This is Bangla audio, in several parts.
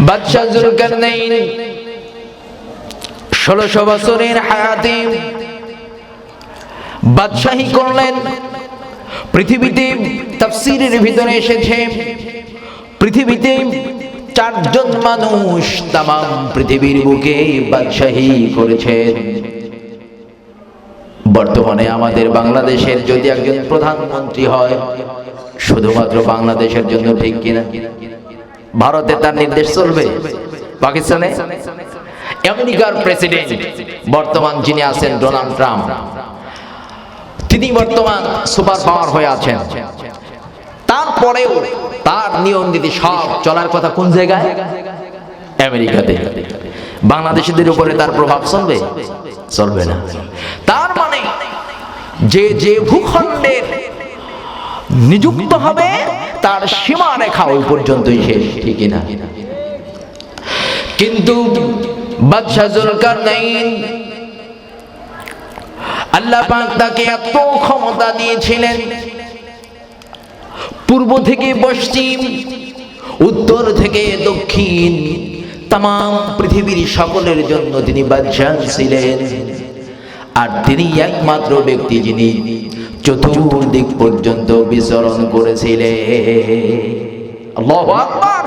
বাদশা যুলকারনাইন 1600 বছরের হায়াতে বাদশাহী করলেন। পৃথিবীতে তাফসীরের ভিতরে এসেছে পৃথিবীতে 4 জন মানুষ তাম পৃথিবীর বুকে বাদশাহী করেছেন। বর্তমানে আমাদের বাংলাদেশের যদি একজন প্রধানমন্ত্রী হয় শুধুমাত্র বাংলাদেশের জন্য, ঠিক কিনা? ভারতে তার নির্দেশ চলবে, পাকিস্তানে আমেরিকার প্রেসিডেন্ট বর্তমান যিনি আছেন ডোনাল্ড ট্রাম্প, তিনি বর্তমান সুপার পাওয়ার হয়ে আছেন। তারপরেও তার নিয়ম নীতি সব চলার কথা কোন জায়গায়? আমেরিকাতে। বাংলাদেশিদের উপরে তার প্রভাব চলবে? চলবে না। তার মানে যে ভূখণ্ডের নিযুক্ত হবে তার সীমা রেখা ওই পর্যন্তই শেষ, ঠিক না? কিন্তু বাদশা যুলকারনাইন আল্লাহ পাক তাকে এত ক্ষমতা দিয়েছিলেন, পূর্ব থেকে পশ্চিম, উত্তর থেকে দক্ষিণ, তাম পৃথিবীর সকলের জন্য তিনি বাদশা ছিলেন। আর তিনি একমাত্র ব্যক্তি যিনি চতুর্দিক পর্যন্ত বিচরণ করেছিলেন। আল্লাহু আকবার।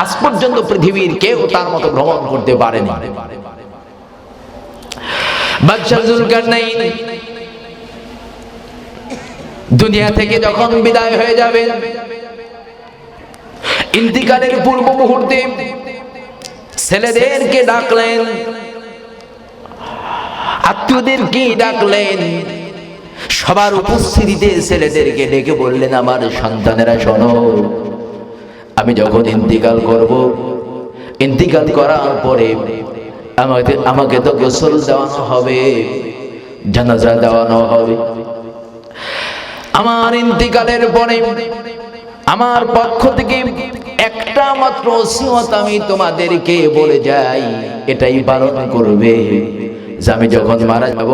আজ পর্যন্ত পৃথিবীর কেউ তার মতো ভ্রমণ করতে পারেনি। বাদশা যুলকারনাইন দুনিয়া থেকে যখন বিদায় হয়ে যাবেন, ইন্তিকালের পূর্ব মুহূর্তে ছেলেদেরকে ডাকলেন, আত্মীয়দেরকে ডাকলেন, সবার উপস্থিতিতে ছেলেদেরকে ডেকে বললেন, আমার সন্তানেরা শোনো, আমি যখন ইন্তিকাল করব, ইন্তিকাল করার পরে আমাকে তো গোসল দেওয়ানো হবে, জানাজা দেওয়ানো হবে। আমার ইন্তিকালের পরে আমার পক্ষ থেকে একটা মাত্র ওসিয়ত আমি তোমাদেরকে বলে যাই, এটাই পালন করবে যে আমি যখন মারা যাব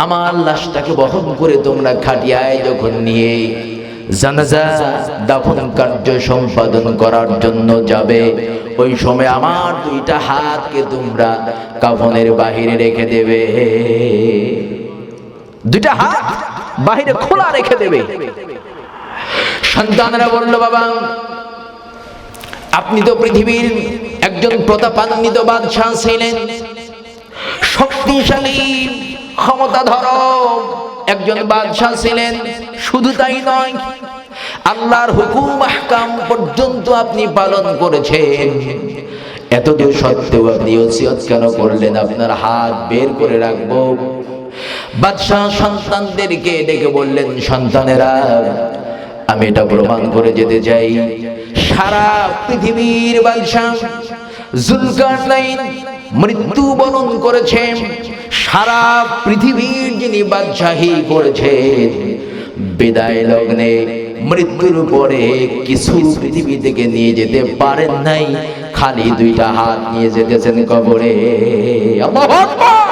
আমার লাশটাকে বহন করে তোমরা খাটিয়ায় যখন নিয়ে জানাজা দাফন কার্য সম্পাদন করার জন্য যাবে, ওই সময় আমার 2টা হাতকে তোমরা কাফনের বাহিরে রেখে দেবে। 2টা হাত বাহিরে খোলা রেখে দেবে। সন্তানরা বলল, বাবা আপনি তো পৃথিবীর একজন প্রতাপান্বিত বাদশা ছিলেন, শক্তিশালী ক্ষমতাধর একজন বাদশা ছিলেন, শুধু তাই নয় আল্লাহর হুকুম আহকাম পর্যন্ত আপনি পালন করেছেন, এতদূর সত্ত্বেও আপনি ওসিয়ত কেন করলেন আপনার হাত বের করে রাখবো? বাদশা সন্তানদেরকে ডেকে বললেন, সন্তানেরা আমি এটা প্রমাণ করে যেতে চাই, সারা পৃথিবীর বাদশা যুলকারনাইন মৃত্যুবরণ করেছেন, সারা পৃথিবীর যিনি বাদশাহী করেছেন, বিদায় লগ্নে মৃত্যুর পরে কিছু পৃথিবী থেকে নিয়ে যেতে পারেন নাই, খালি 2টা হাত নিয়ে যেতেছেন কবরে। আল্লাহু আকবার।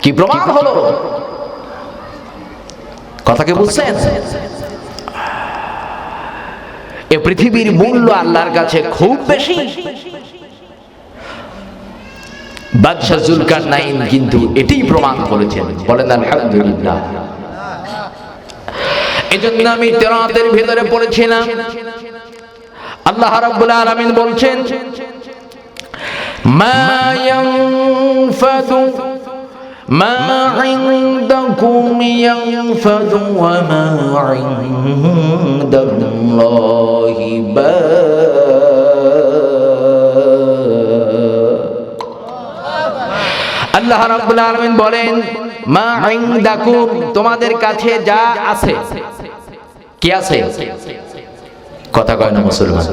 কি প্রমাণ হলো? কথাকে বুঝছেন? এই পৃথিবীর মূল্য আল্লাহর কাছে খুব বেশি। বাদশা যুলকারনাইন কিন্তু এটাই প্রমাণ করেছেন। বলেন আলহামদুলিল্লাহ। এজন্য আমি তেলাওয়াতের ভিতরে পড়েছিলাম, আল্লাহ রাব্বুল আলামিন বলছেন, মা ইয়ানফাদু মা ইনদাকুম ইয়ানফাদু ওয়া মা ইনদাল্লাহি আল্লাহ রাব্বুল আলামিন বলেন, মা ইনদাকুম তোমাদের কাছে যা আছে। কি আছে? কথা কয় না মুসলমান।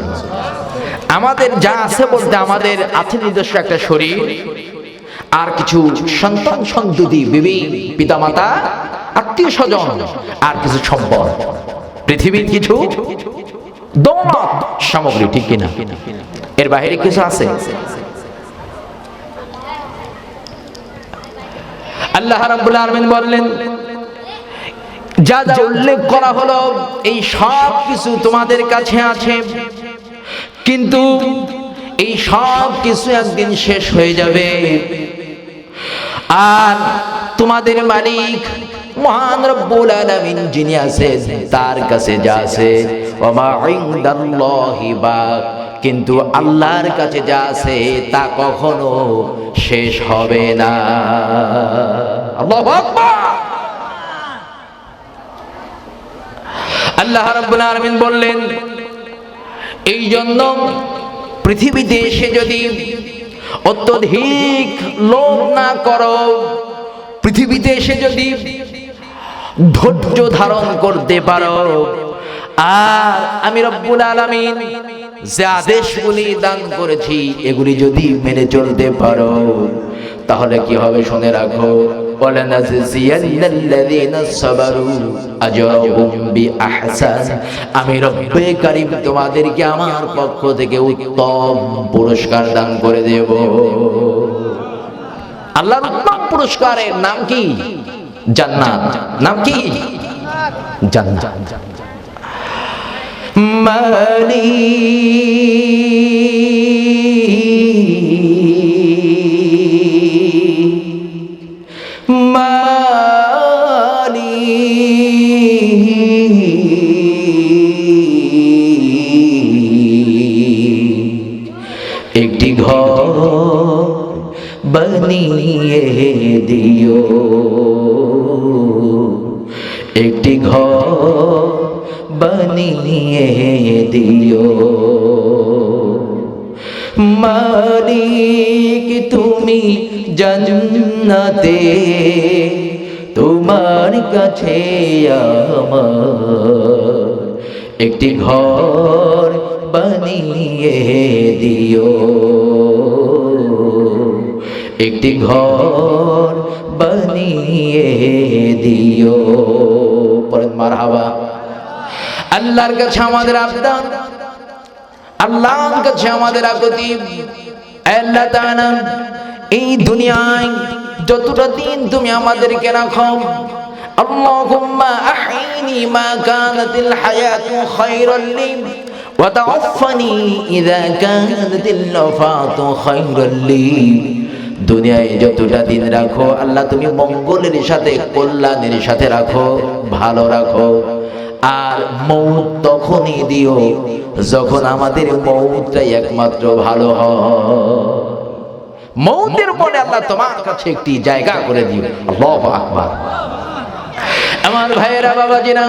আমাদের যা আছে বলতে আমাদের আছে নিজস্ব একটা শরীর, আর কিছু সন্তান সন্ততি, বিবি পিতামাতা, আত্মীয় স্বজন, আর কিছু সম্পদ, পৃথিবীর কিছু দৌলত সামগ্রী, ঠিক কিনা? এর বাইরে কিছু আছে? আল্লাহ রাব্বুল আলামিন বললেন, যা যা উল্লেখ করা হলো এই সব কিছু তোমাদের কাছে আছে, কিন্তু এই সব কিছু একদিন শেষ হয়ে যাবে, আর তোমাদের মালিক মহান রব্বুল আলামিন যিনি আছেন তার কাছে যা আছে ওয়া মা ইনদাল্লাহি বাক, কিন্তু আল্লাহর কাছে যা আছে তা কখনো শেষ হবে না। আল্লাহু আকবার। আল্লাহ রাব্বুল আলামিন বললেন, এই জন্য পৃথিবীতে এসে যদি অত্যধিক লোভ না করো, পৃথিবীতে এসে যদি ধৈর্য ধারণ করতে পারো, আর আমি রব্বুল আলামিন যে আদেশগুলি দান করেছি এগুলি যদি মেনে চলতে পারো, তাহলে কি হবে শুনে রাখো, ওয়ালানাজিয়ান্নাল্লাযীনা সাবারু আজরাহুম বিআহসান, আমি রব্বে কারীম তোমাদেরকে আমার পক্ষ থেকে উত্তম পুরস্কার দান করে দেব। আল্লাহর উত্তম পুরস্কারের নাম কি? জান্নাত। নাম কি? জান্নাত। মালি মালি একটি ঘর বানিয়ে দিও, একটি ঘর বানিয়ে দিও। মালিক তুমি জান্নাতে, তোমার কাছে আমার একটি ঘর বানিয়ে দিও, একটি ঘর বানিয়ে দিও। পড়েন মারহাবা। আল্লাহর কাছে আমাদের আবেদন, আল্লাহর কাছে আমাদের আকুতি, আল্লাহ তাআলা এই দুনিয়ায় যতটা দিন তুমি আমাদেরকে রাখো, আল্লাহুম্মা আহইনি মা কানাতিল হায়াতু খায়রাল লি ওয়া তাওফানি ইযা কানাতিল ওয়াফাতু খায়রাল লি। দুনিয়ায় যতটা দিন রাখো আল্লাহ তুমি মঙ্গলের সাথে কল্যাণের সাথে রাখো, ভালো রাখো। আর মৌত তখনই দিও যখন আমাদের মৌতটাই একমাত্র ভালো হয়। মৌতের পরে আল্লাহ তোমার কাছে একটি জায়গা করে দিও। আল্লাহু আকবার। আমার ভাইয়েরা, বাবাজিরা,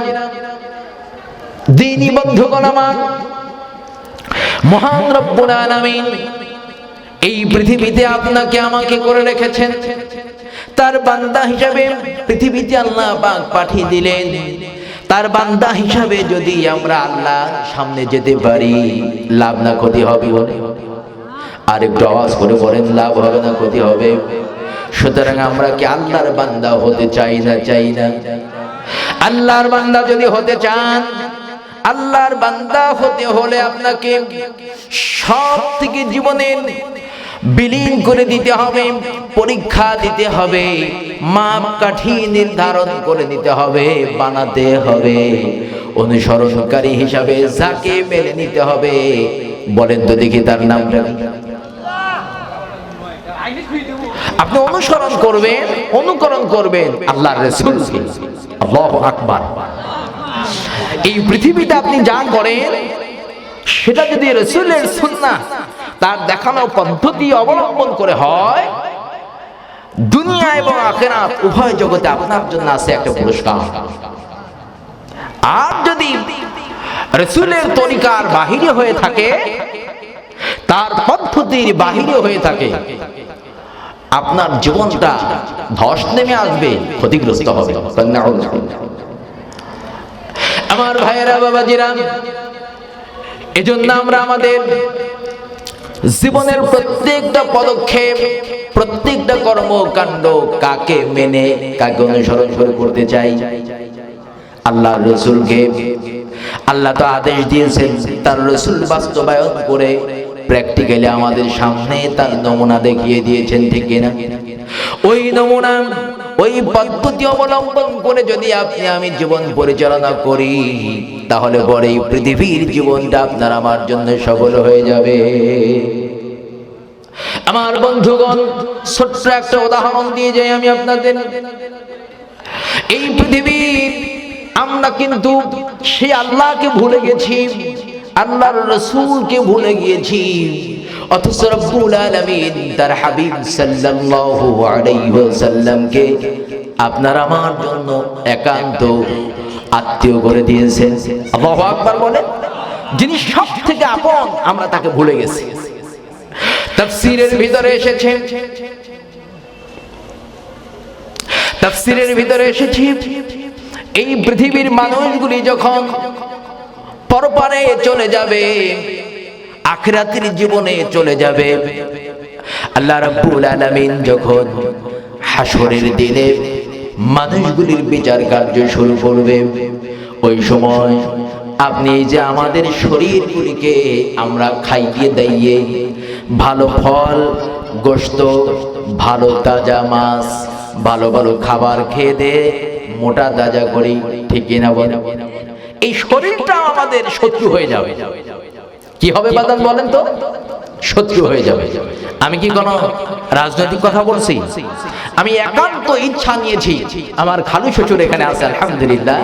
দ্বীনি বন্ধুগণ আমার, মহান রব্বুল আলামিন এই পৃথিবীতে আপনাকে আমাকে করে রেখেছেন, তার বান্দা হিসাবে পৃথিবীতে আল্লাহ পাক পাঠিয়ে দিলেন। তার বান্দা হিসাবে যদি আমরা আল্লাহর সামনে যেতে পারি, লাভ না ক্ষতি হবে? আর একটু আওয়াজ করে বলেন, লাভ হবে না ক্ষতি হবে? সুতরাং আমরা কি আল্লাহর বান্দা হতে চাই না? চাই না? আল্লাহর বান্দা যদি হতে চান, আল্লাহর বান্দা হতে হলে আপনাকে সব থেকে জীবনের বিলীন করে দিতে হবে, পরীক্ষা দিতে হবে, মাপকাঠি নির্ধারণ করে দিতে হবে, বানাতে হবে। অনুসরণকারী হিসাবে যাকে মেনে নিতে হবে, বলেন তো দেখি তার নামটা। আপনি অনুসরণ করবেন, অনুকরণ করবেন আল্লাহর রাসূলকে। আল্লাহু আকবার। এই পৃথিবীতে আপনি যা করেন সেটা যদি রাসূলের সুন্নাহ, তার দেখানো পদ্ধতি অবলম্বন করে হয়, দুনিয়া এবং আখিরাত উভয় জগতে আপনার জন্য আছে একটা পুরস্কার। আর যদি রাসূলের তরিকার বাহিরে হয়ে থাকে, তার পদ্ধতির বাহিরে হয়ে থাকে, আপনার জীবনটা ধস নেমে আসবে, ক্ষতিগ্রস্ত হবে। আমার ভাইয়েরা, বাবাজিরা, এজন্য আমরা আমাদের জীবনের প্রত্যেকটা পদক্ষেপ, প্রত্যেকটা কর্মকাণ্ড কাকে মেনে, কাকে অনুসরণ করে করতে চাই? আল্লাহর রাসূলকে। আল্লাহ তো আদেশ দিয়েছেন, তার রাসূল বাস্তবায়ন করে প্র্যাকটিক্যালি আমাদের সামনে তার নমুনা দেখিয়ে দিয়েছেন, ঠিক কিনা? ওই নমুনা ওই পদ্ধতি অবলম্বন করে যদি আপনি আমি জীবন পরিচালনা করি, তাহলে পরে এই পৃথিবীর জীবনটা আপনার আমার জন্য সফল হয়ে যাবে। আমার বন্ধুগণ, ছোট্ট একটা উদাহরণ দিয়ে যাই আমি আপনাদের। এই পৃথিবীর আমরা কিন্তু সেই আল্লাহকে ভুলে গেছি, আল্লাহর রাসূলকে ভুলে গিয়েছি, অথচ রব্বুল আলামিন তার হাবিব সাল্লাল্লাহু আলাইহি ওয়াসাল্লামকে আপনার আমার জন্য একান্ত আত্মীয় করে দিয়েছেন। আল্লাহু আকবার বলেন। যিনি সব থেকে আপন, আমরা তাকে ভুলে গেছি। তাফসীরের ভিতরে এসেছে, তাফসীরের ভিতরে এসেছে এই পৃথিবীর মানুষগুলি যখন পরপারে চলে যাবে, আখিরাতের জীবনে চলে যাবে, আল্লাহ রাব্বুল আলামিন যখন হাসরের দিনে মানুষগুলির বিচার কার্য শুরু করবে, ওই সময় আপনি যে আমাদের শরীরগুলিকে আমরা খাইয়ে দাইয়ে ভালো ফল, গোশত, ভালো তাজা মাছ, ভালো ভালো খাবার খেয়ে দে মোটা তাজা করি, ঠিক কিনা বলেন? এই শরীরটা আমাদের শত্রু হয়ে যাবে। কি হবে বাদান বলেন তো? শত্রু হয়ে যাবে। আমি কি কোনো রাজনৈতিক কথা বলছি? আমি একান্ত ইচ্ছা নিয়েছি, আমার খালু শ্বশুর এখানে আছে আলহামদুলিল্লাহ,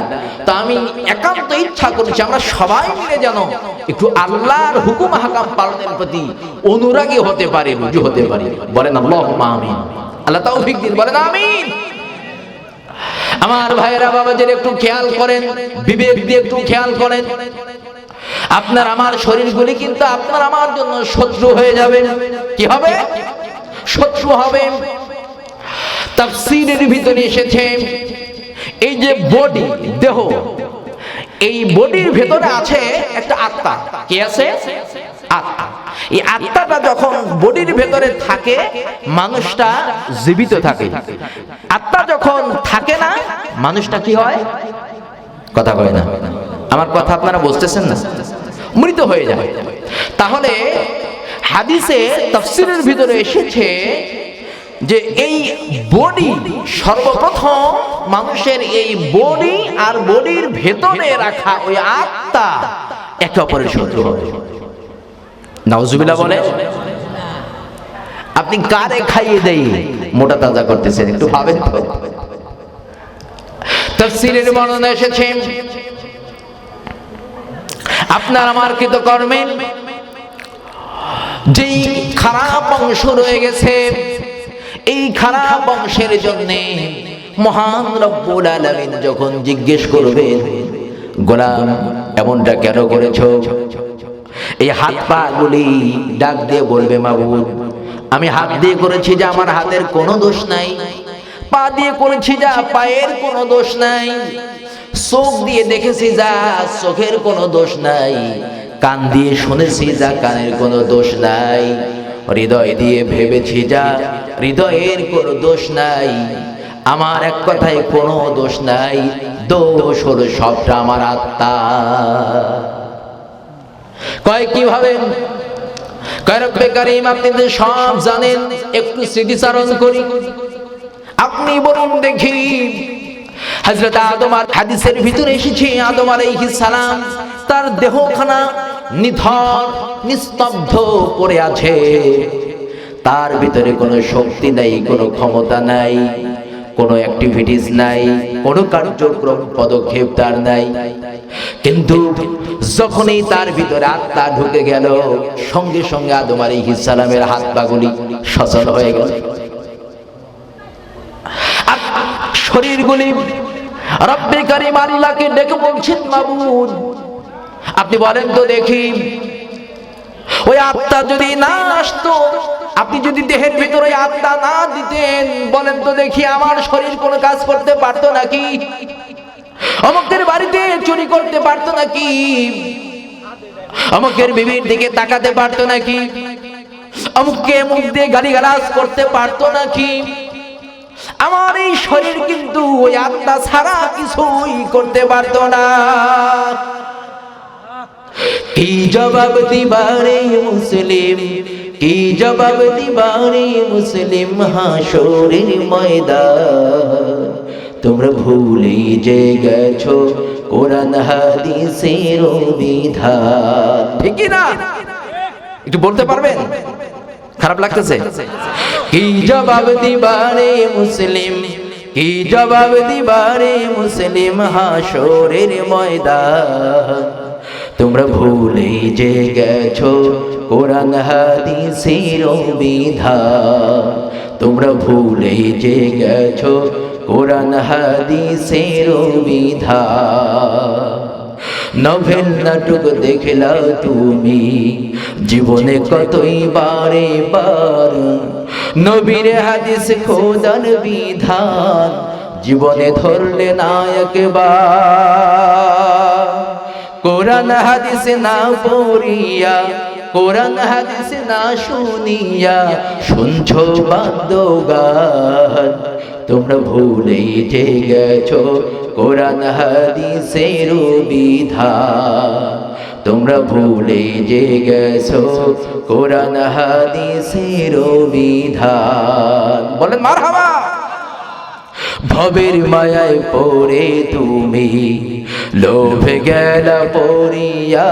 তো আমি একান্ত ইচ্ছা করেছি আমরা সবাই মিলে যেন একটু আল্লাহর হুকুম হাকাম পালনের প্রতি অনুরাগী হতে পারি, রুজু হতে পারি। বলেন আল্লাহুম্মা আমিন। আল্লাহ তৌফিক দিন, বলেন আমিন। আমার ভাইয়েরা, বাবাদের একটু খেয়াল করেন, বিবেক দিয়ে একটু খেয়াল করেন। আপনার আমার শরীরগুলি কিন্তু আপনার আমার জন্য শত্রু হয়ে যাবে। কি হবে? শত্রু হবে। তাফসীরের ভিতরে এসেছে এই যে বডি, দেহ, এই বডির ভেতরে আছে একটা আত্মা। কি আছে? আত্মা। এই আত্মাটা যখন বডির ভেতরে থাকে, মানুষটা জীবিত থাকে। আত্মা যখন থাকে না, মানুষটা কি হয়? কথা কয় না। আমার কথা আপনারা বুঝতেছেন না? মৃত হয়ে যায়। তাহলে হাদিসে তাফসীরের ভিতরে এসেছে যে এই বডি, সর্বপ্রথম মানুষের এই বডি আর বডির ভেতরে রাখা ওই আত্মা একে অপরের শত্রু হবে। নাউজুবিল্লাহ বলে। আপনি কারে খাইয়ে দেই মোটা তাজা করতেছেন, একটু ভাবেন তো। তাফসীরের বর্ণনা এসেছে আপনার আমার কৃতকর্মে যেই খারাপ অংশ রয়ে গেছে, এই খারাপ অংশের জন্য মহান রব্বুল আলামিন যখন জিজ্ঞেস করবেন, গোলাম এমনটা কেন করেছো, এই হাত পা গুলি ডাক দিয়ে বলবে, মাবুদ আমি হাত দিয়ে করেছি যা আমার হাতের কোনো দোষ নাই, পা দিয়ে করেছি যা পায়ের কোনো দোষ নাই, চোখ দিয়ে দেখেছি যা চোখের কোনো দোষ নাই, কান দিয়ে শুনেছি যা কানের কোনো দোষ নাই, হৃদয় দিয়ে ভেবেছি যা হৃদয়ের কোনো দোষ নাই, আমার এক কথায় কোনো দোষ নাই, দোষ হলো সবটা আমার আত্মা। কয় কিভাবে? কয় রব্বে কারীম আপনি তো সব জানেন, একটু স্মৃতিচারণ করি। আপনি বলুন দেখি, হযরত আদম, হাদিসের ভিতরে এসেছে আদম আলাইহিস সালাম তার দেহখানা নিথর নিস্তব্ধ পড়ে আছে, তার ভিতরে কোনো শক্তি নাই, কোনো ক্ষমতা নাই, কোনো অ্যাক্টিভিটিস নাই, কোনো কার্যক্রম পদক্ষেপ তার নাই। কিন্তু যখনই তার ভিতরে আত্মা ঢুকে গেল, সঙ্গে সঙ্গে আদম আলাইহিস সালামের হাত পাগুলি সচল হয়ে গেল, শরীরগুলি রব্বে কারীম আল্লাহকে ডেকে বলছেন, মাবুদ আপনি বলেন তো দেখি, ওই আত্মা যদি না আসতো, আপনি যদি দেহের ভিতরে আত্মা না দিতেন, বলেন তো দেখি আমার শরীর কোনো কাজ করতে পারতো নাকি? অমুকের বাড়িতে চুরি করতে পারতো নাকি? অমুকের বিবির দিকে তাকাতে পারতো নাকি? অমুককে মুখ দিয়ে গালিগালাজ করতে পারতো নাকি? আমার এই শরীর কিন্তু ওই আত্মা ছাড়া কিছুই করতে পারতো না। কি জবাব দিবারে মুসলিম, কি জবাব দিবারে মুসলিম হাসরের ময়দান তোমরা ভুলে যে গেছো কোরআন হাদিসের বিধান ঠিক কি না একটু বলতে পারবেন খারাপ লাগতেছে কি জবাব দিবারে মুসলিম কি জবাব দিবারে মুসলিম হাসরের ময়দান তোমরা ভুলে যে গেছো কোরআন হাদিসের বিধান তোমরা ভুলে যে গেছো কোরআন হাদিসের বিধান নভেল নাটক দেখলা তুমি জীবনে কতই বারে বার নবীর হাদিস খোদার বিধান জীবনে ধরলে না একবার কোরআন হাদিস না পড়িয়া কোরআন হাদিস না শুনিয়া শুনছো বাদ্যগান তোমরা ভুলে যে গেছো কোরআন হাদিসের বিধান তোমরা ভুলে যে গেছো কোরআন হাদিসের বিধান বলেন মারহাবা ভবের মায়ায় পড়ে তুমি লোভে গেলা পড়িয়া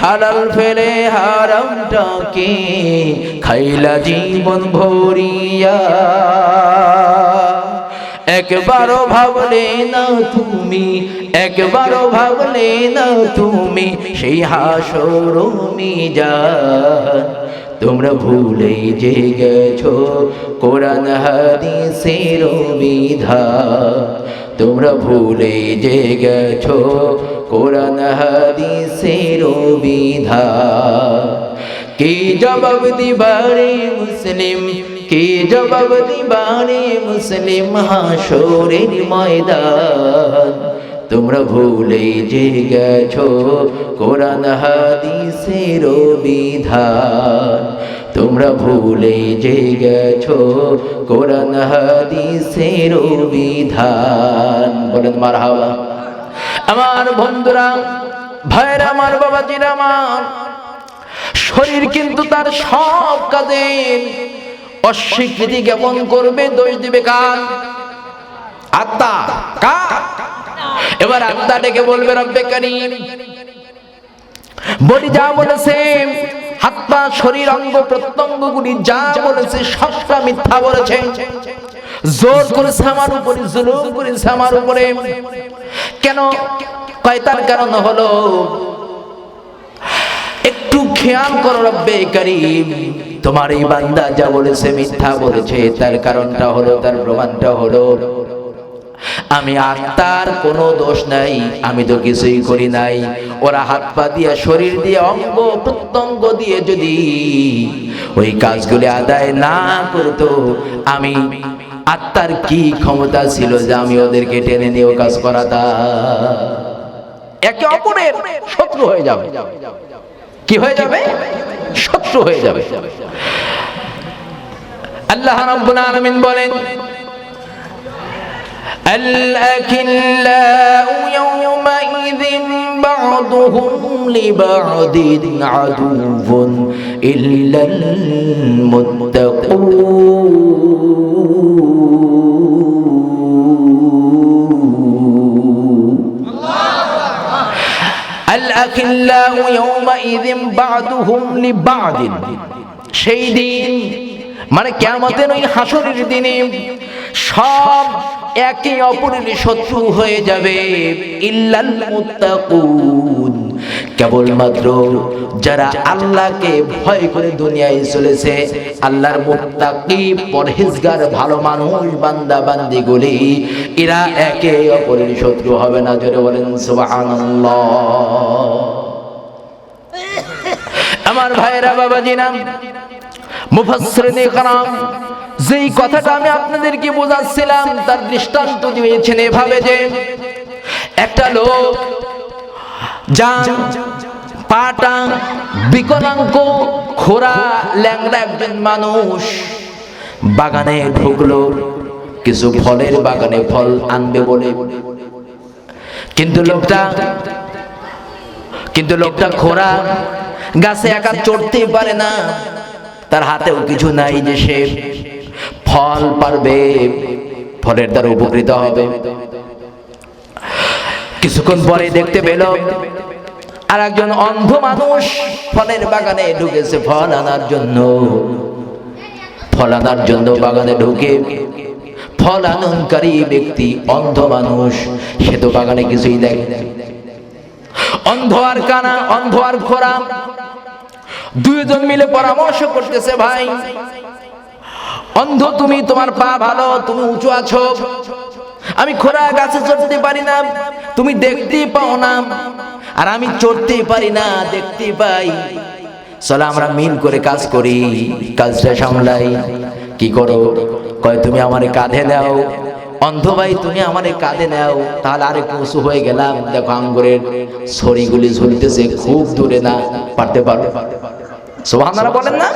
হালাল ফেলে হারামটাকে খাইলা জীবন ভরিয়া একবারও ভাবলে না তুমি একবারও ভাবলে না তুমি সেই হাসর মিজান তোমরা ভুলে যে গেছো কোরআন হাদিসের বিধান তোমরা ভুলে যে গেছো কোরআন হাদিসের বিধান কি জবাব দিবারে মুসলিম কি জবাব দিবারে মুসলিম হাসরের ময়দান তোমরা ভুলে যে গেছো কোরআন হাদিসের বিধান তোমরা ভুলে যে গেছো কোরআন হাদিসের বিধান বলেন মারহাবা আমার বন্ধুরা ভাইরা আমার বাবাজিরা আমার শরীর কিন্তু তার সব কাজের অস্বীকৃতি জ্ঞাপন করবে দোষ দিবে কার আত্মা কার এবার আত্মা ডেকে বলবে রব্বে কারীম বডি যা বলেছে হাত পা শরীর অঙ্গ প্রত্যঙ্গগুলি যা বলেছে সবটা মিথ্যা বলেছে জোর করেছে আমার উপরে জুলুম করেছে আমার উপরে কেন কয়তার কারণ হলো একটু খেয়াল করো রব্বে কারীম তোমার এই বান্দা যা বলেছে মিথ্যা বলেছে তার কারণটা হলো তার প্রমাণটা হলো আমি আত্মার কোনো দোষ নাই আমি তো কিছুই করি নাই ওরা হাত পা দিয়ে শরীর দিয়ে অঙ্গ প্রত্যঙ্গ দিয়ে যদি ওই কাজগুলি আদায় না করতো আমি আত্মার কি ক্ষমতা ছিল যে আমি ওদেরকে টেনে নিয়ে কাজ করাতাম একে অপরের শত্রু হয়ে যাবে কি হয়ে যাবে শত্রু হয়ে যাবে আল্লাহ রাব্বুল আলামিন বলেন الأكلاء يومئذ بعضهم لبعض عدو إلا المتقون الأكلاء يومئذ بعضهم لبعض সেই দিন মানে কিয়ামতের ওই হাসরের দিনে সব একে অপরের শত্রু হয়ে যাবে ইল্লাল মুত্তাকুন কেবলমাত্র যারা আল্লাহকে ভয় করে দুনিয়ায় চলেছে আল্লাহর মুত্তাকি পরহেজগার ভালো মানুষ বান্দা বান্দিগুলি এরা একে অপরের শত্রু হবে না জোরে বলেন সুবহানাল্লাহ আমার ভাইরা বাবাজিরা মুফাসসিরিনে کرام যেই কথাটা আমি আপনাদেরকে বোঝাচ্ছিলাম তার দৃষ্টান্ত দিয়েছেন এভাবে যে একটা লোক জান পাটা বিকলাঙ্গ খোরা ল্যাংড়া একজন মানুষ বাগানে ঢুকলো কিছু ফলের বাগানে ফল আনবে বলে কিন্তু লোকটা খোরা গাছে একা চড়তে পারে না, তার হাতেও কিছু নাই যে সে ফল পারবে, ফলের দ্বারা উপকৃত হবে। কিছুক্ষণ পরে দেখতে পেল আর একজন অন্ধ মানুষ ফলের বাগানে ঢুকেছে ফল আনার জন্য। ফল আনার জন্য বাগানে ঢুকে ফল আননকারী ব্যক্তি অন্ধ মানুষ, সে তো বাগানে কিছুই দেখে না। অন্ধ আর কানা, অন্ধ আর খোরা দুইজন মিলে পরামর্শ করতেছে, ভাই অন্ধ তুমি, তোমার পা ভালো, তুমি উঁচু আছো, আমি খোরা গাছে চড়তে পারি না, তুমি দেখতেই পাও না, আর আমি চড়তেই পারি না, দেখতেই পাই। চলো আমরা মিল করে কাজ করি, কাজটা সামলাই। কি করো? কয় তুমি আমারে কাঁধে নাও। অন্ধ ভাই তুমি আমারে কাঁধে নাও, তাহলে আরেকটু উঁচু হয়ে গেলাম, দেখো আঙ্গুরের ছড়িগুলি ঝুলতেছে খুব দূরে, না পারতে পারো। সুবহানাল্লাহ বলেন না?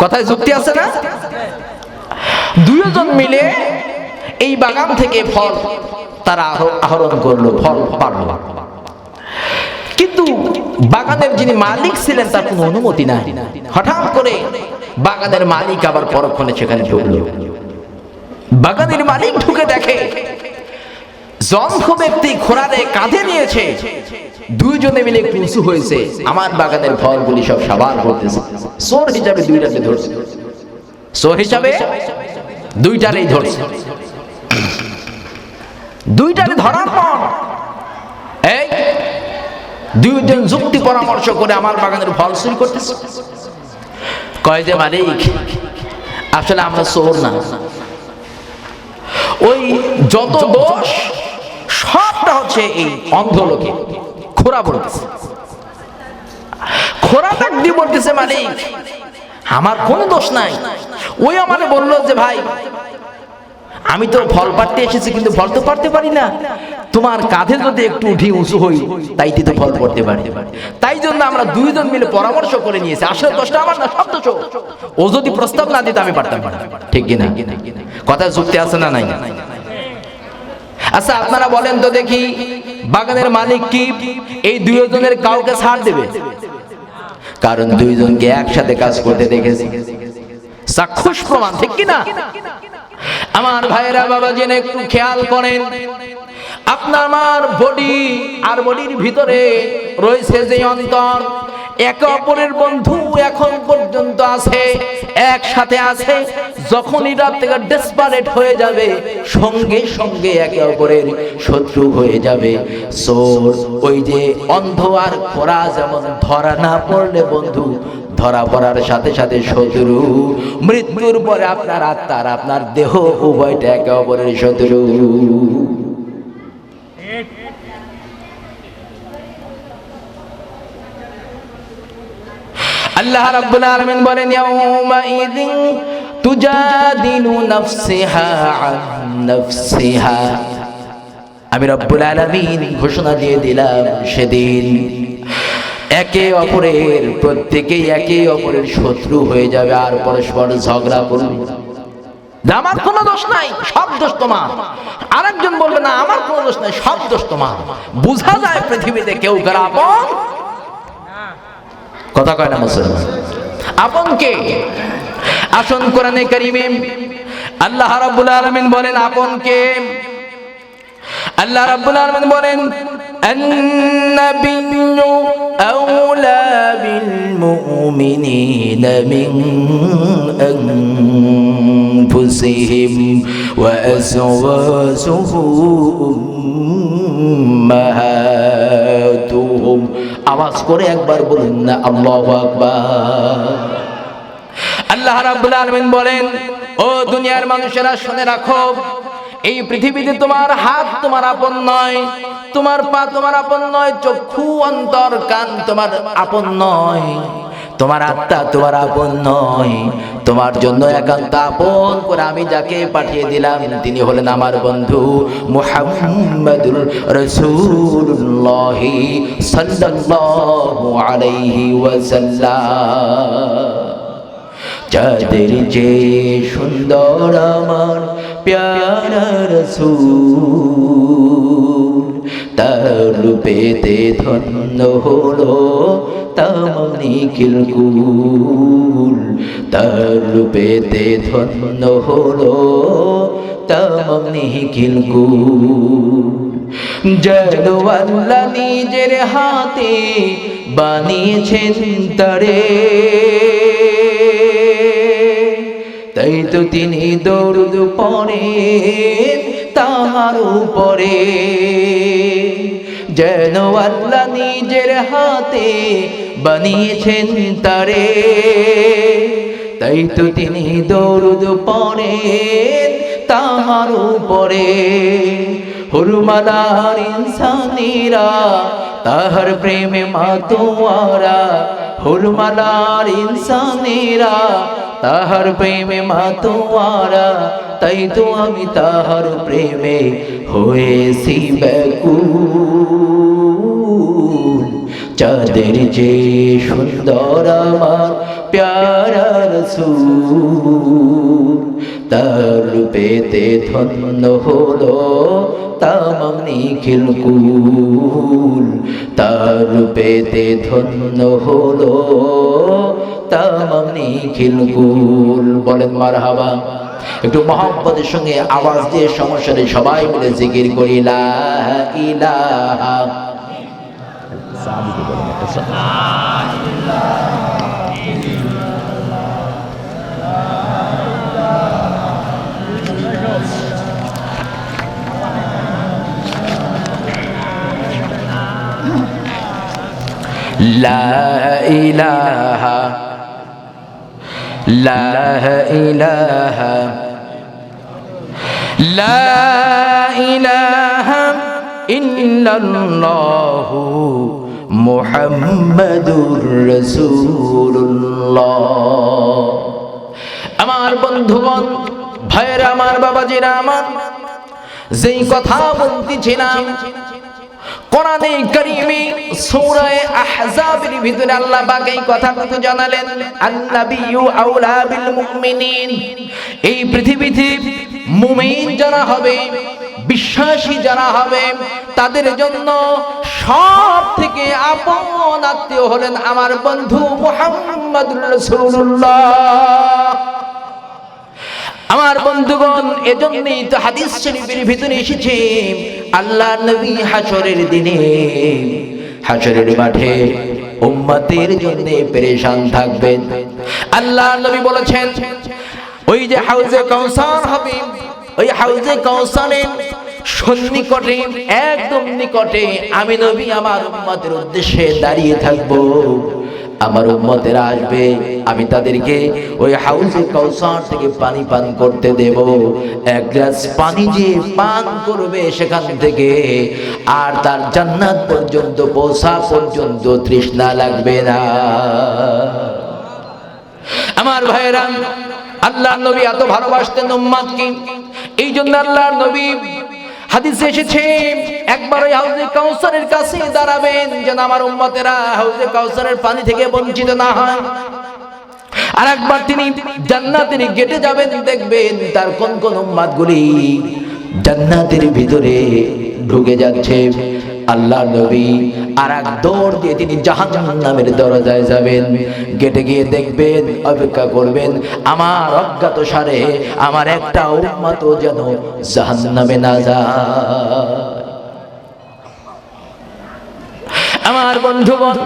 কথায় যুক্তি আছে না? দুইজন মিলে এই বাগান থেকে ফল তারা আহরণ করলো, ফল পারলো। কিন্তু বাগানের যিনি মালিক ছিলেন তার কোনো অনুমতি নাই। হঠাৎ করে বাগানের মালিক আবার পরক্ষণে সেখানে ঢুকলো। বাগানের মালিক ঢুকে দেখে অন্ধ ব্যক্তি খোঁড়ারে কাঁধে নিয়েছে, দুইজনে মিলে একটু উঁচু হয়েছে, আমার বাগানের ফলগুলি সব সাবার করতেছে। চোর হিসাবে দুইটাকে ধরছে, চোর হিসাবে দুইটারেই ধরছে। দুইটারে ধরার পর এই দুইজন যুক্তি পরামর্শ করে আমার বাগানের ফল চুরি করতেছে। কয় যে মালিক আসলে আমরা চোর না, ওই যত দোষ সবটা হচ্ছে এই অন্ধ লোকে। খোরা বলতেছে, খোরা তাক দিয়ে বলতেছে মালিক আমার কোনো দোষ নাই। ওই আমারে বললো যে ভাই আমি তো ফল পাড়তে এসেছি, কিন্তু ফল তো পাড়তে পারি না, তোমার কাঁধে যদি একটু উঠি উঁচু হই তাই তো ফল পড়তে পারি। তাই জন্য আমরা দুইজন মিলে পরামর্শ করে নিয়েছি, আসলে দোষটা আমার না, সব দোষ। ও যদি প্রস্তাব না দিত আমি পারতাম না। ঠিক কিনা? কথা যুক্তি আছে না নাই? আচ্ছা আপনারা বলেন তো দেখি, বাগানের মালিক কি এই দুইজনের কাউকে ছাড় দেবে? কারণ দুইজনকে একসাথে কাজ করতে দেখেছি, চাক্ষুষ প্রমাণ। ঠিক কিনা? আমার ভাইরা বাবা জেনে একটু খেয়াল করেন, আপনার আমার বডি আর বডির ভিতরে রয়েছে যে অন্তর, একে অপরের বন্ধু এখন পর্যন্ত আছে, একসাথে আছে। যখনই রাত থেকে ডেসপারেট হয়ে যাবে, সঙ্গে সঙ্গে একে অপরের শত্রু হয়ে যাবে। চোর ওই যে অন্ধ আর খোরা যেমন ধরা না পড়লে বন্ধু, ধরা পড়ার সাথে সাথে শত্রু। মৃত্যুর পরে আপনার আত্মার আপনার দেহ উভয়টা একে অপরের শত্রু। আল্লাহ রাব্বুল আলামিন বলেন ইয়াউমাইযিন তুজাদিলু নাফসিহা আন নাফসিহা। আমি রব্বুল আলামিন ঘোষণা দিয়ে দিলাম সেদিন একে অপরের প্রত্যেকেই একে অপরের শত্রু হয়ে যাবে আর পরস্পর ঝগড়া করবে। আমার কোনো দোষ নাই, সব দোষ তোমার। আরেকজন বলবে না আমার কোনো দোষ নাই, সব দোষ তোমার। বোঝা যায় পৃথিবীতে কেউ কার আপন কথা কয় না মুসলমান। আপন কে? আসুন কোরআনে কারিমে আল্লাহ রাব্বুল আলামিন বলেন আপন কে। আল্লাহ রাব্বুল আলামিন বলেন আন-নাবিয়্যু আওলা বিল মুমিনিনা মিন আনফুসিহিম ওয়া আযওয়াজুহু উম্মাহাতুহুম। আওয়াজ করে একবার বলুন না আল্লাহু আকবার। আল্লাহ রাব্বুল আলামিন বলেন ও দুনিয়ার মানুষেরা শুনে রাখো, এই পৃথিবীতে তোমার হাত তোমার আপন নয়, তোমার পা তোমার আপন নয়, চক্ষু অন্তর কান তোমার আপন নয়, তোমার আত্মা তোমার আপন নয়। তোমার জন্য একান্ত আপন করে আমি যাকে পাঠিয়ে দিলাম তিনি হলেন আমার বন্ধু মুহাম্মাদুর রাসূলুল্লাহ সাল্লাল্লাহু আলাইহি ওয়াসাল্লাম। যাদের যে সুন্দর আমার প্যারা রাসূল, তার রূপেতে ধন্য হলো তামাম নিখিল কুল, তার রূপেতে ধন্য হলো তামাম নিখিল কুল। যেন আল্লাহ নিজের হাতে বানিয়েছেন তারে, তাই তো তিনি দরুদ পড়েন তাহার উপরে। যেন আল্লাহ নিজের হাতে বানিয়েছেন তারে, তাই তো তিনি দরুদ পড়েন তাহার উপরে। হুরমালার ইনসানীরা তাহার প্রেমে মাতোয়ারা, হুরমালার ইনসানীরা তাহার প্রেমে মাতোয়ারা, তাই তো আমি তাহার প্রেমে হয়েছি ব্যাকুল। চাঁদের যে সুন্দর আমার প্যারা রাসূল, তার রূপেতে ধন্য হলো তামাম নিখিল কুল, তার রূপেতে ধন্য হলো তামাম নিখিল কুল। বলেন মারহাবা। একটু মহব্বতের সঙ্গে আওয়াজ দিয়ে সমস্যা নেই, সবাই মিলে জিকির করি লা ইলাহা। লা ইলাহা লা ইলাহা লা ইলাহা ইল্লাল্লাহু মুহাম্মাদুর রাসূলুল্লাহ। আমার বন্ধুগণ, ভাইরা আমার, বাবাজিরা আমার, যেই কথা বলতেছিলাম কোরআনে কারীমে সূরা আহজাবের ভিতরে আল্লাহ পাক এই কথাগুলো জানালেন, আন-নাবিয়্যু আওলা বিল মুমিনিন। এই পৃথিবীতে মুমিন যারা হবে, বিশ্বাসী যারা হবে, তাদের জন্য সব থেকে আপন আত্মীয় হলেন আমার বন্ধু মুহাম্মদুর রাসূলুল্লাহ। আমার বন্ধুগণ, এজন্যই তো হাদিস শরীফের ভিতরে এসেছে আল্লাহর নবী হাশরের দিনে, হাশরের মাঠে উম্মতের জন্য পেরেশান থাকবেন। আল্লাহর নবী বলেছেন, ওই যে হাউজে কাউসার হবে, ওই হাউজে কাউসারের সন্নিকটে, একদম নিকটে আমি নবী আমার উম্মতের উদ্দেশ্যে দাঁড়িয়ে থাকবো। আমার উম্মতেরা আসবে, আমি তাদেরকে ওই হাউজে কাউসার থেকে পানি পান করতে দেব। এক গ্লাস পানি যে পান করবে সেখান থেকে আর তার জান্নাত পর্যন্ত পৌঁছা পর্যন্ত তৃষ্ণা লাগবে না। আমার ভাইরা, আল্লাহর নবী এত ভালোবাসতেন উম্মতকে, এই জন্য আল্লাহর নবী হাদিসে এসেছে একবার ওই হাউজে কাউসারের কাছে দাঁড়াবেন যেন আমার উম্মতেরা হাউজে কাউসারের পানি থেকে বঞ্চিত না হয়। আর একবার তিনি জান্নাতের গেটে যাবেন, দেখবেন তার কোন কোন উম্মতগুলি জান্নাতের ভিতরে ঢুকে যাচ্ছে। আল্লাহর নবী আর এক দৌড় দিয়ে তিনি জাহান্নামের দরজায় যাবেন। গেটে গিয়ে দেখবেন, অপেক্ষা করবেন, আমার অজ্ঞাত সারে আমার একটা উম্মত যেন জাহান্নামে না যায়। আমার বন্ধুগণ,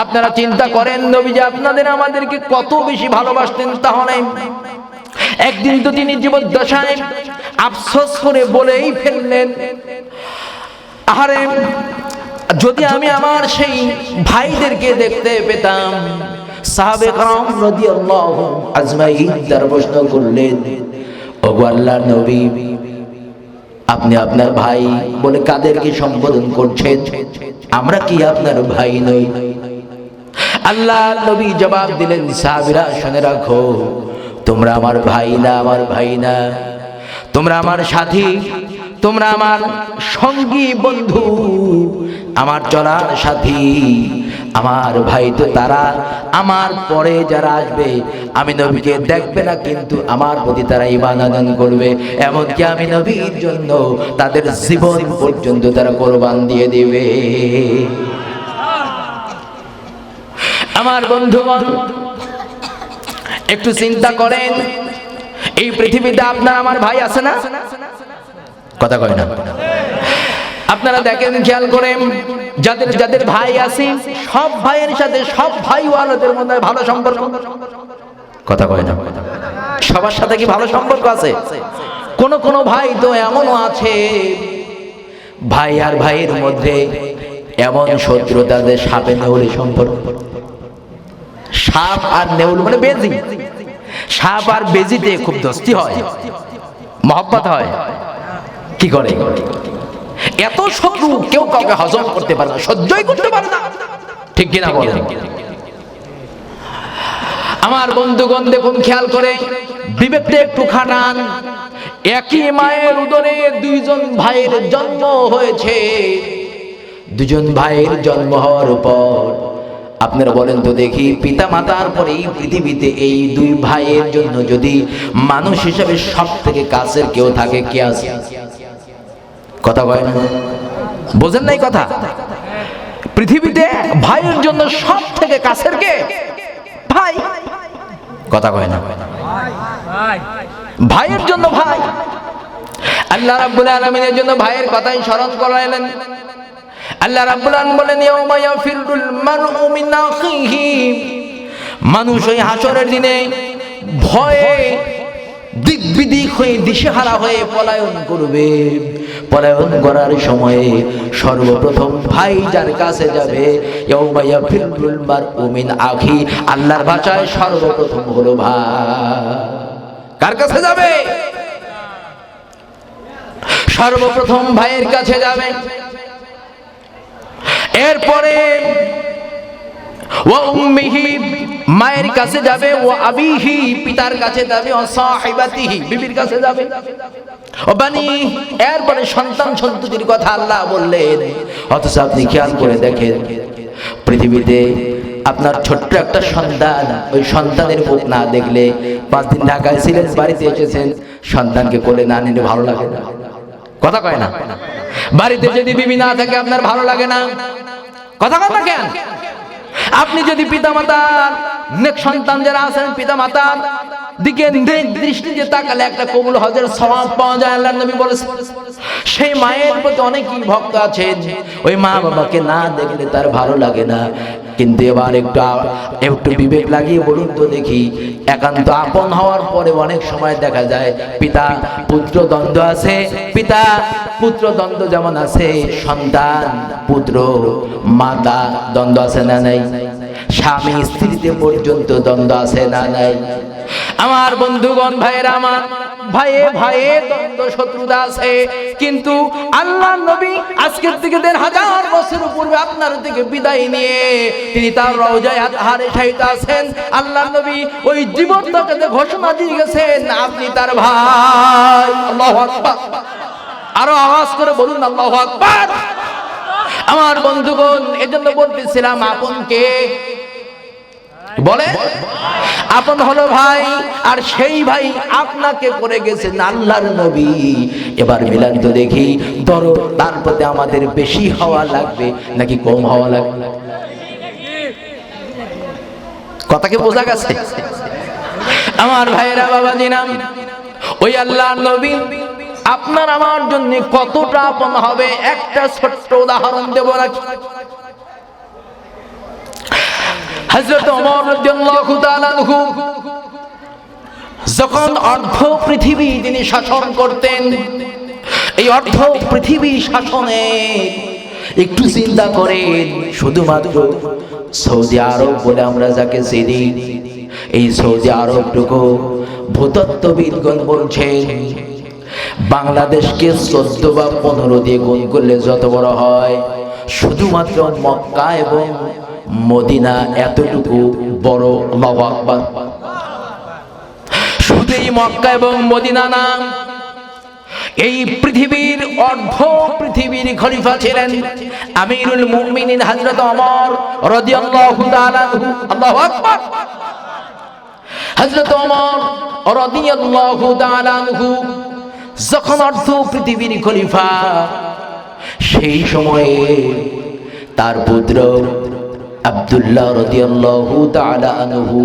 আপনারা চিন্তা করেন নবীজি আপনাদের আমাদেরকে কত বেশি ভালোবাসতেন। তাহলে একদিন তো তিনি জীবদ্দশায় আফসোস করে বলেই ফেললেন, আরে যদি আমি আমার সেই ভাইদেরকে দেখতে পেতাম। সাহাবে کرام রাদিয়াল্লাহু আজমাইন তার প্রশ্ন করলেন, ওগো আল্লাহর নবী, আপনি আপনার ভাই বলে কাদেরকে সম্বোধন করছেন? আমরা কি আপনার ভাই নই? আল্লাহর নবী জবাব দিলেন, সাহাবীরা শুনে রাখো, তোমরা আমার ভাই না, আমার ভাই না, তোমরা আমার সাথী, তোমরা আমার সঙ্গী বন্ধু, আমার চলার সাথী, আমার ভাই তো তারা আমার পরে যারা আসবে আমি নবীকে দেখবে না, কিন্তু আমার প্রতি তারা ঈমান আনয়ন করবে, এমনকি আমি নবীর জন্য তাদের জীবন পর্যন্ত তারা কোরবান দিয়ে দিবে। আমার বন্ধুগণ, একটু চিন্তা করেন, এই পৃথিবীতে আপনার আমার ভাই আছে না? কথা কয় না? আপনারা দেখেন, খেয়াল করেন, যাদের যাদের ভাই আছে সব ভাইয়ের সাথে সব ভাই ওয়ালাদের মধ্যে ভালো সম্পর্ক। কথা কয় না? সবার সাথে কি ভালো সম্পর্ক আছে? কোন কোন ভাই তো এমনও আছে ভাই আর ভাইয়ের মধ্যে এমন শত্রুতা যে সাপে নেউলে সম্পর্ক। সাপ আর নেউল মানে বেজি, সাপ আর বেজিতে খুব দোস্তি হয়, মহব্বত হয়। কি করে? এত শত্রু কেউ কাউকে হজম করতে পারে না, সহ্যই করতে পারে না, ঠিক কিনা বলেন? আমার বন্ধুগণ দেখুন, খেয়াল করে বিবেকটা একটু খাটান। একই মায়ের উদরে দুইজন ভাইয়ের জন্ম হয়েছে। দুজন ভাইয়ের জন্ম হওয়ার পর আপনারা বলেন তো দেখি, পিতা মাতার পরে এই পৃথিবীতে এই দুই ভাইয়ের জন্য যদি মানুষ হিসেবে সব থেকে কাছের কেউ থাকে, কে আছে? কথা কয় না? বোঝেন নাই কথা? পৃথিবীতে ভাইয়ের জন্য সব থেকে কাছের কে? ভাই। কথা কয় না? ভাইয়ের জন্য ভাই। আল্লাহ রাব্বুল আলামিনের জন্য ভাইয়ের কথাই স্মরণ করাইলেন। আল্লাহ রাব্বুল আলামিন বলেন, ইয়াউমা ইয়াফিরুল মারউ মিন আখিহি, মানুষ ওই হাসরের দিনে ভয়ে দিকবিদিক হয়ে দিশেহারা হয়ে পলায়ন করবে। পলায়ন করার সময়ে সর্বপ্রথম ভাই যার কাছে যাবে, ইয়াউমা ইয়াফিরুল মারউ মিন আখি, আল্লাহর ভাষায় সর্বপ্রথম হলো ভাই। কার কাছে যাবে? সর্বপ্রথম ভাইয়ের কাছে যাবে। এরপরে ওয়া উম্মিহি, মায়ের কাছে যাবে, ওয়া আবিহি, পিতার কাছে যাবে, ওয়া সাহিবাতিহি, বিবির কাছে যাবে, ও বানি, এরপরে সন্তান সন্ততির কথা আল্লাহ বললেন। অথচ আপনি খেয়াল করে দেখেন, পৃথিবীতে আপনার ছোট্ট একটা সন্তান, ওই সন্তানের মুখ না দেখলে, 5 দিন ঢাকায় ছিলেন, বাড়িতে এসেছেন, সন্তানকে কোলে না নিলে ভালো লাগে না। কথা কয় না? বাড়িতে যদি বিবি না থাকে আপনার ভালো লাগে না। কথা কয় না কেন? আপনি যদি পিতামাতার নেক সন্তান যারা আছেন, পিতামাতার দিকে দৃষ্টিতে তাকালে একটা কবুল হজের সওয়াব পাওয়া যায়। আল্লাহর নবী বলেছেন, সেই মায়ের প্রতি অনেকই ভক্ত আছেন, ওই মা বাবাকে না দেখলে তার ভালো লাগে না। কিন্তু এবার একটু বিবেক লাগিয়ে বলুন তো দেখি, একান্ত আপন হওয়ার পরে অনেক সময় দেখা যায় পিতা পুত্র দ্বন্দ্ব আছে। পিতা পুত্র দ্বন্দ্ব যেমন আছে, সন্তান পুত্র মাতা দ্বন্দ্ব আছে না নাই? স্বামী স্ত্রীতে পর্যন্ত দ্বন্দ্ব আছে না নাই? আমার বন্ধুগণ, ভাইয়েরা আমার, ভাইয়ে ভাইয়ে দ্বন্দ্ব শত্রুতা আছে। কিন্তু আল্লাহর নবী আজকের থেকে 1000 বছর পূর্বে আপনার থেকে বিদায় নিয়ে তিনি তার রওজায়ে আতহারে শায়িত আছেন। আল্লাহর নবী ওই জীবনটাকে ঘোষণা দিয়ে গেছেন, আপনি তার ভাই। আল্লাহু আকবার! আরো আওয়াজ করে বলুন আল্লাহু আকবার! আমার বন্ধুগণ, এজন্য বলতেছিলাম, আপন কে বলে? আপন হলো ভাই, আর সেই ভাই আপনাকে করে গেছেন আল্লাহর নবী। এবার মিলান তো দেখি, দরদ তার প্রতি আমাদের বেশি হওয়া লাগবে নাকি কম হওয়া লাগবে? কথা কি বোঝা গেছে? আমার ভাইয়েরা, বাবাজিরা, ওই আল্লাহর নবী আপনার আমার জন্য কতটা আপন হবে একটা ছোট্ট উদাহরণ দেব নাকি? হযরত ওমর রাদিয়াল্লাহু তাআলা আনহু যখন অর্ধ পৃথিবী তিনি শাসন করতেন, এই অর্ধ পৃথিবী শাসনে একটু চিন্তা করেন, শুধুমাত্র সৌদি আরব বলে আমরা যাকে চিনি, এই সৌদি আরবটুকু ভূতত্ত্ববিদগণ বলছেন বাংলাদেশকে 14 বা 15 দিয়ে গুণ করলে যত বড় হয়, শুধুমাত্র মক্কা এবং মদিনা এতটুকু বড়। আল্লাহু আকবার! শুধু এই মক্কা এবং মদিনা না, এই পৃথিবীর অর্ধ পৃথিবীর খলিফা ছিলেন আমিরুল মুমিনিন হযরত ওমর রাদিয়াল্লাহু তাআলা আনহু। আল্লাহু আকবার। হযরত ওমর রাদিয়াল্লাহু তাআলা আনহু যখন অর্ধ পৃথিবীর খলিফা, সেই সময়ে তার পুত্র আব্দুল্লাহ রাদিয়াল্লাহু তাআলা আনহু,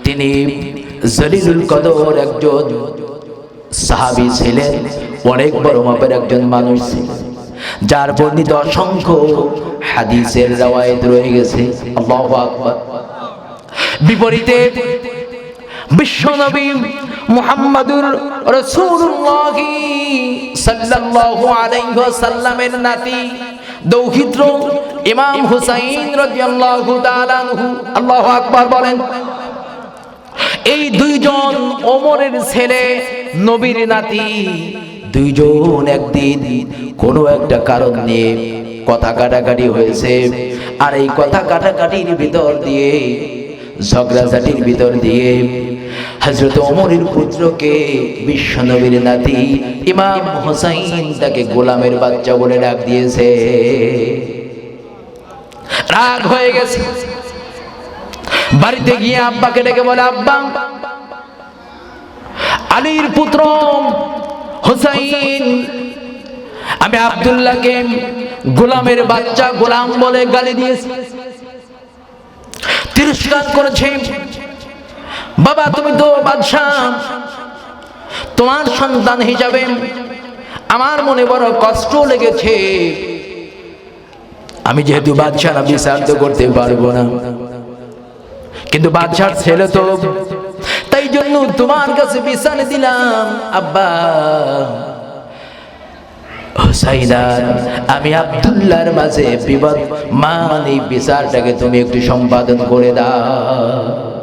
তিনি জলিলুল কদর একজন সাহাবী ছিলেন, অনেক বড় মাপের একজন মানুষ ছিলেন, যার বর্ণিত অসংখ্য হাদিসের রওয়ায়াত রয়ে গেছে। আল্লাহু আকবার। বিপরীতে বিশ্বনবী মুহাম্মদুর রাসূলুল্লাহ সাল্লাল্লাহু আলাইহি ওয়াসাল্লামের নাতি দৌহিত্র ইমাম হুসাইন রাদিয়াল্লাহু তাআলা আনহু। আল্লাহু আকবার বলেন। এই দুইজন ওমরের ছেলে, নবীর নাতি, দুইজন একদিন কোনো একটা কারণ নিয়ে কথা কাটাকাটি হয়েছে। আর এই কথা কাটাকাটির ভিতর দিয়ে, ঝগড়াঝাটির ভিতর দিয়ে হযরত ওমরের পুত্রকে, বিশ্বনবীর নাতি ইমাম হুসাইন, তাকে গোলামের বাচ্চা বলে ডাক দিয়েছে। রাগ হয়ে গেছে। বাড়িতে গিয়ে আব্বাকে ডেকে বলে, আব্বা, আলীর পুত্র হুসাইন আমি আব্দুল্লাহকে গোলামের বাচ্চা, গোলাম বলে গালি দিয়েছি, তিরস্কার করেছে। বাবা, তুমি তো বাদশাহ, তোমার সন্তান হিসাবে আমার মনে বড় কষ্ট লেগেছে। আমি যেহেতু বাদশাহ, বিচার তো করতে পারবো না, কিন্তু বাদশার ছেলে তো, তাই জন্য তোমার কাছে বিচার দিলাম। আব্বা, হুসাইন, আমি আব্দুল্লাহর মাঝে বিবাদ মান, এই বিচারটাকে তুমি একটু সম্পাদন করে দাও।